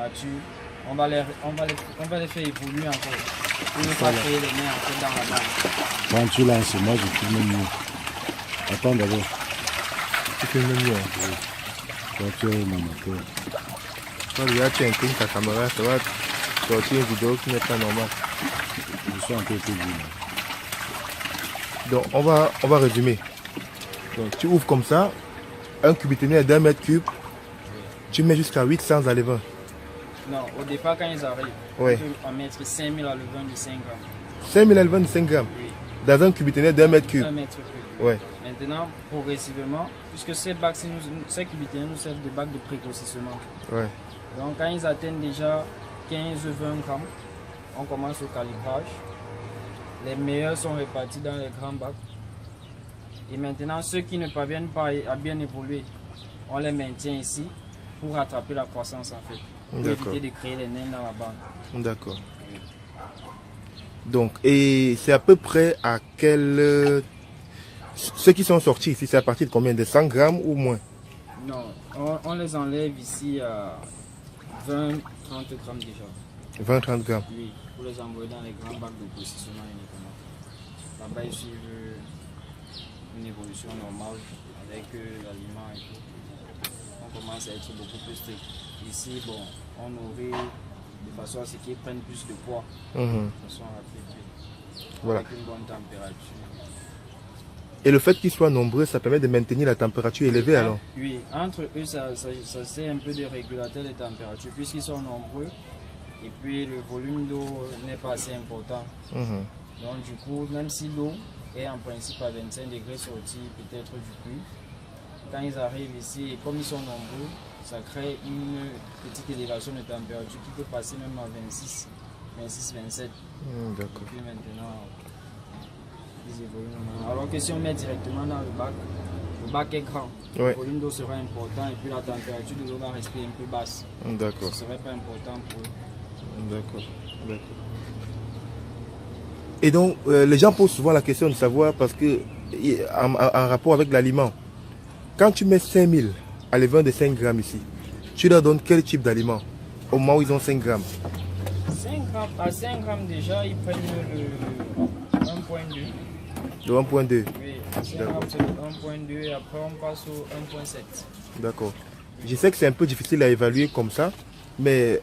température, on va les faire évoluer encore pour ne pas créer les nerfs en fait dans la base. Quand tu lances, moi je filme mieux. Attends d'abord. Tu filmes mieux. Toi tu es mon amateur. Toi déjà tu inclines ta caméra, ça va sortir une vidéo qui n'est pas normale. Je suis un peu plus dur. Donc on va résumer. Donc tu ouvres comme ça, un cubiténaire d'1 mètre cube, tu mets jusqu'à 800 à levain. Non, au départ quand ils arrivent, Ouais. on peut en mettre 5000 à levain de 5 grammes. 5000 à levain de 5 grammes Oui, dans un cubiténaire d'1 mètre cube. 1 mètre cube. Ouais. Maintenant, progressivement, puisque ces cubiténaires nous servent de bacs de prégrossissement. Ouais. Donc quand ils atteignent déjà 15-20 grammes, on commence au calibrage. Les meilleurs sont répartis dans les grands bacs. Et maintenant, ceux qui ne parviennent pas à bien évoluer, on les maintient ici pour rattraper la croissance en fait. Pour D'accord. éviter de créer les nains dans la bande. D'accord. Donc, et c'est à peu près à quel... Ceux qui sont sortis ici, c'est à partir de combien? De 100 grammes ou moins? Non, on les enlève ici à 20-30 grammes déjà. 20-30 grammes. Oui, pour les envoyer dans les grands bacs de positionnement uniquement. Là-bas, ils suivent une évolution normale avec l'aliment et tout. On commence à être beaucoup plus strict. Ici, bon, on nourrit de façon à ce qu'ils prennent plus de poids, Mhm. de façon rapide, Voilà. avec une bonne température. Et le fait qu'ils soient nombreux, ça permet de maintenir la température élevée alors? Oui, entre eux, ça c'est un peu des régulateurs de température, puisqu'ils sont nombreux et puis le volume d'eau n'est pas assez important. Mhm. Donc du coup, même si l'eau est en principe à 25 degrés sortie peut-être du puits, quand ils arrivent ici, et comme ils sont nombreux, ça crée une petite élévation de température qui peut passer même à 26, 27. D'accord. Et puis maintenant, ils évoluent normalement. Alors que si on met directement dans le bac est grand, Ouais. le volume d'eau sera important et puis la température de l'eau va rester un peu basse. D'accord. Ce ne serait pas important pour eux. D'accord. D'accord. Et donc, les gens posent souvent la question de savoir, parce que, en rapport avec l'aliment, quand tu mets 5000 à levain de 5 grammes ici, tu leur donnes quel type d'aliment au moment où ils ont 5 grammes? 5 grammes, à 5 grammes déjà, ils prennent le 1.2. Le 1.2. Oui, à 5 grammes c'est le 1.2 et après on passe au 1.7. D'accord. Je sais que c'est un peu difficile à évaluer comme ça, mais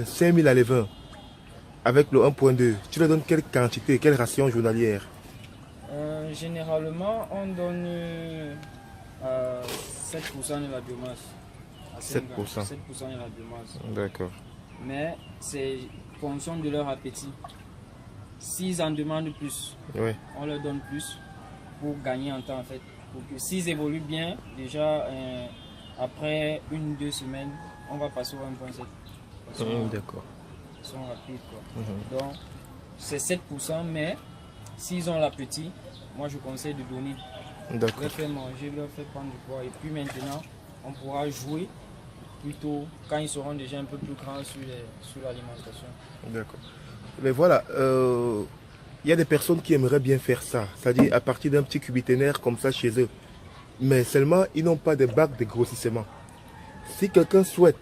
5000 à levain avec le 1.2, tu leur donnes quelle quantité, quelle ration journalière? Généralement, on donne 7% de la biomasse. À 5 grammes, 7%. 7% de la biomasse. D'accord. Mais c'est fonction de leur appétit. S'ils en demandent plus, Oui. on leur donne plus pour gagner en temps en fait. Pour que s'ils évoluent bien, déjà après 1-2 semaines, on va passer au 1.7. D'accord. Ils sont rapides quoi. Donc c'est 7%, mais s'ils ont l'appétit, moi je conseille de donner. D'accord. Leur faire manger, leur faire prendre du poids. Et puis maintenant, on pourra jouer plutôt quand ils seront déjà un peu plus grands sur l'alimentation. D'accord. Mais voilà, il y a des personnes qui aimeraient bien faire ça, c'est-à-dire à partir d'un petit cubiténaire comme ça chez eux. Mais seulement, ils n'ont pas de bac de grossissement. Si quelqu'un souhaite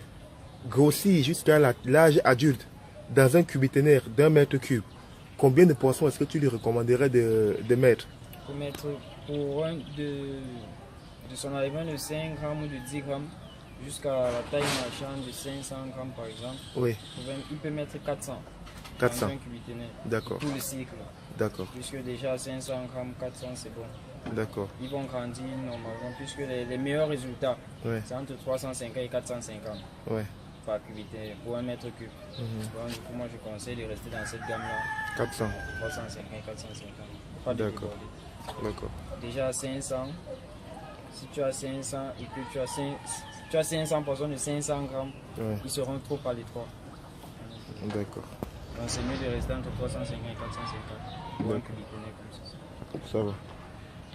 grossir jusqu'à l'âge adulte dans un cubiténaire d'1 mètre cube, combien de poissons est-ce que tu lui recommanderais de mettre? Pour mettre pour un de son aliment de 5 grammes ou de 10 grammes jusqu'à la taille marchande de 500 grammes par exemple, Oui, il peut mettre 400. 400. Dans un cubiténaire. D'accord, Tout le cycle. d'accord, Puisque déjà 500 grammes, 400 c'est bon. d'accord. Ils vont grandir normalement puisque les meilleurs résultats Ouais, c'est entre 350 et 450 ouais. par cubiténaire pour 1 mètre cube. Donc du coup moi je conseille de rester dans cette gamme là. 400. 350 et 450. Pas de D'accord. déborder. D'accord. Déjà 500. Si tu as 500 et que tu as 500 portions de 500 grammes, Ouais, ils seront trop à l'étroit. d'accord. Donc c'est mieux de rester entre 350 et 450 pour un D'accord. cubiténaire comme ça. Ça va.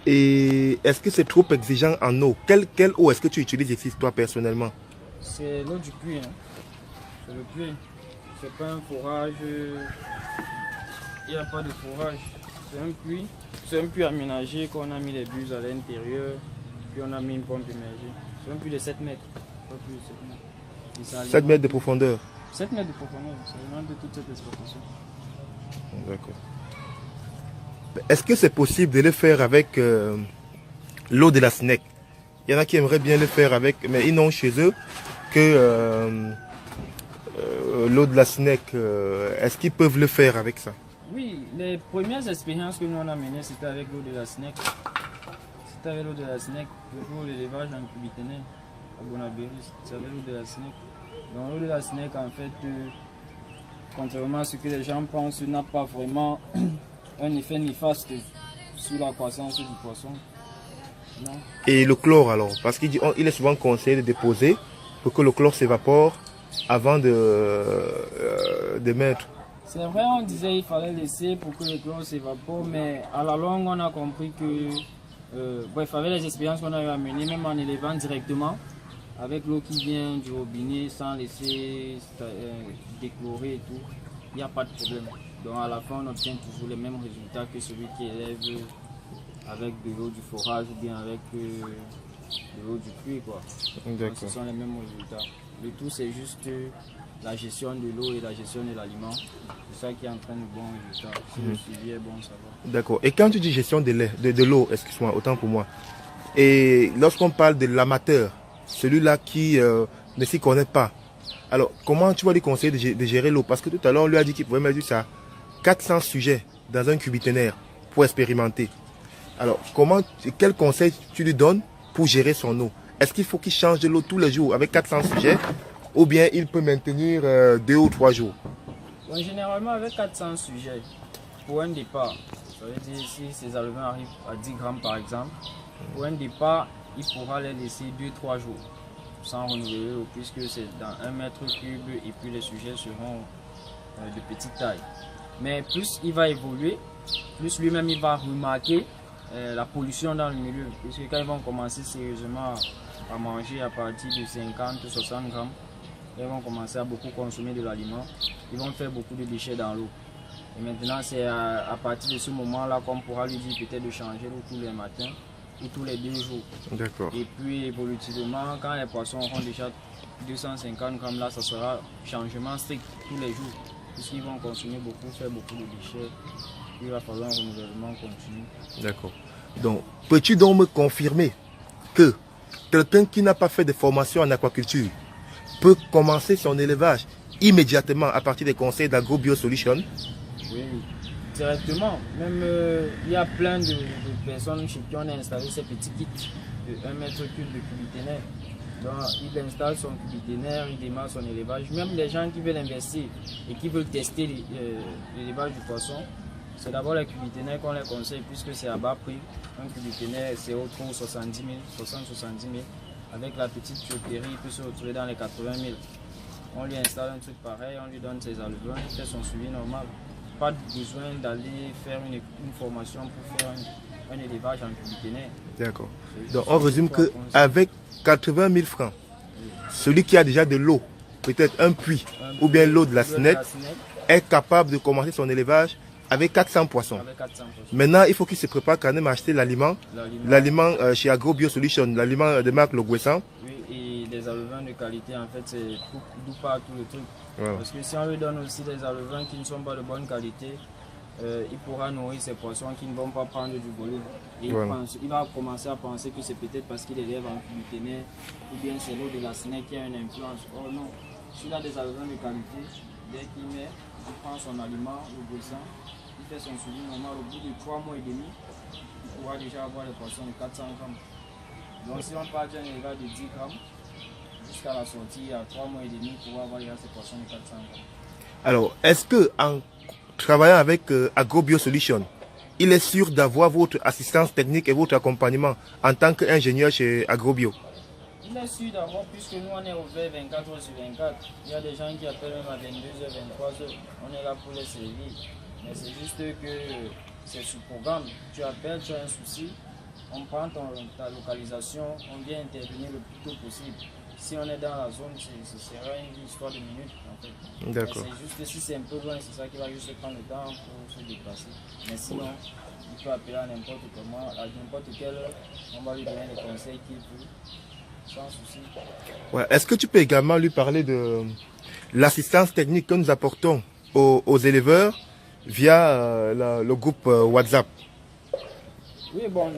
Et est-ce que c'est trop exigeant en eau? Quelle eau est-ce que tu utilises ici toi personnellement? C'est l'eau du puits. Hein. C'est le puits. C'est pas un forage. Il n'y a pas de forage. C'est un puits. C'est un puits aménagé qu'on a mis les buses à l'intérieur. Puis on a mis une pompe immergée. C'est un puits de 7 mètres. Pas plus de 7 mètres. 7 mètres de profondeur. 7 mètres de profondeur, c'est vraiment de toute cette exploitation. D'accord. Est-ce que c'est possible de le faire avec l'eau de la SNEC? Il y en a qui aimeraient bien le faire avec, mais ils n'ont chez eux que l'eau de la SNEC. Est-ce qu'ils peuvent le faire avec ça? Oui, les premières expériences que nous on a menées, c'était avec l'eau de la SNEC. C'était avec l'eau de la SNEC pour l'élevage en Kubitene, à Bonabéry, c'est avec l'eau de la SNEC. Donc l'eau de la SNEC, en fait, contrairement à ce que les gens pensent, n'a pas vraiment un effet néfaste sur la croissance du poisson. Non. Et le chlore alors? Parce qu'il dit, il est souvent conseillé de déposer pour que le chlore s'évapore avant de mettre. C'est vrai, on disait qu'il fallait laisser pour que le chlore s'évapore, mais à la longue, on a compris que, bref, avec les expériences qu'on a eu à mener, même en élevant directement, avec l'eau qui vient du robinet sans laisser déchlorer et tout, il n'y a pas de problème. Donc à la fin, on obtient toujours les mêmes résultats que celui qui élève avec de l'eau du forage ou bien avec de l'eau du puits, quoi. Donc, ce sont les mêmes résultats. Le tout, c'est juste la gestion de l'eau et la gestion de l'aliment. C'est ça qui entraîne de bons résultats. Si le suivi est bon, ça va. D'accord. Et quand tu dis gestion de l'eau, excuse-moi, autant pour moi. Et lorsqu'on parle de l'amateur, celui-là qui ne s'y connaît pas, alors comment tu vas lui conseiller de gérer l'eau? Parce que tout à l'heure, on lui a dit qu'il pouvait mettre ça 400 sujets dans un cubiténaire pour expérimenter. Alors, quel conseil tu lui donnes pour gérer son eau? Est-ce qu'il faut qu'il change de l'eau tous les jours avec 400 sujets ou bien il peut maintenir 2 ou 3 jours? Bon, généralement, avec 400 sujets, pour un départ, ça veut dire si ces alevins arrivent à 10 grammes par exemple, pour un départ, il pourra les laisser 2-3 jours sans renouveler l'eau puisque c'est dans 1 mètre cube et puis les sujets seront de petite taille. Mais plus il va évoluer, plus lui-même il va remarquer la pollution dans le milieu. Puisque quand ils vont commencer sérieusement à manger à partir de 50-60 grammes, ils vont commencer à beaucoup consommer de l'aliment, ils vont faire beaucoup de déchets dans l'eau. Et maintenant, c'est à partir de ce moment-là qu'on pourra lui dire peut-être de changer l'eau tous les matins ou tous les 2 jours. D'accord. Et puis évolutivement, quand les poissons auront déjà 250 grammes, là, ça sera changement strict tous les jours. Puisqu'ils vont consommer beaucoup, faire beaucoup de déchets. Il va falloir un renouvellement continu. D'accord. Donc, peux-tu donc me confirmer que quelqu'un qui n'a pas fait de formation en aquaculture peut commencer son élevage immédiatement à partir des conseils d'Agrobio Solutions? Oui, directement. Même il y a plein de personnes chez qui on a installé ces petits kits de 1 mètre cube de cubiténaire. Donc, il installe son cubiténaire, il démarre son élevage. Même les gens qui veulent investir et qui veulent tester l'élevage du poisson, c'est d'abord les cubiténaires qu'on les conseille puisque c'est à bas prix. Un cubiténaire, c'est autour de 70 000, 60-70 000. Avec la petite tuyauterie, il peut se retrouver dans les 80 000. On lui installe un truc pareil, on lui donne ses alevins, il fait son suivi normal. Pas besoin d'aller faire une formation pour faire un élevage en cubiténaire. D'accord. Donc on résume qu'avec 80 000 francs, celui qui a déjà de l'eau, peut-être un puits ou bien l'eau de la SNEC, est capable de commencer son élevage avec 400 poissons. Maintenant, il faut qu'il se prépare quand même à acheter l'aliment chez Agrobio Solutions, l'aliment de marque Le Guessan. Oui, et des alevins de qualité, en fait, c'est d'où part tout le truc. Ouais. Parce que si on lui donne aussi des alevins qui ne sont pas de bonne qualité, il pourra nourrir ces poissons qui ne vont pas prendre du volume. Et il va commencer à penser que c'est peut-être parce qu'il élève en cubiténaire ou bien c'est l'eau de la SNEC qui a une influence. Oh non, s'il a des alevins de qualité, dès qu'il met, il prend son aliment, le Guessan, il fait son suivi normal. Au bout de 3 mois et demi, il pourra déjà avoir les poissons de 400 grammes. Donc si on part d'un élevage de 10 grammes, jusqu'à la sortie, à 3 mois et demi, il pourra avoir déjà ces poissons de 400 grammes. Alors, est-ce que en travaillant avec Agrobio Solutions, il est sûr d'avoir votre assistance technique et votre accompagnement en tant qu'ingénieur chez Agrobio? Il est sûr d'avoir, puisque nous on est ouvert 24 heures sur 24. Il y a des gens qui appellent même à 22h, 23h. On est là pour les servir. Mais c'est juste que c'est sous programme. Tu appelles, tu as un souci, on prend ta localisation, on vient intervenir le plus tôt possible. Si on est dans la zone, ce sera une histoire de minutes en fait. D'accord. C'est juste si c'est un peu loin, c'est ça qui va juste prendre le temps pour se déplacer. Mais sinon, il peut appeler à n'importe comment, à n'importe quelle heure, on va lui donner les conseils qu'il veut, sans souci. Ouais. Est-ce que tu peux également lui parler de l'assistance technique que nous apportons aux éleveurs via le groupe WhatsApp. Oui, bon,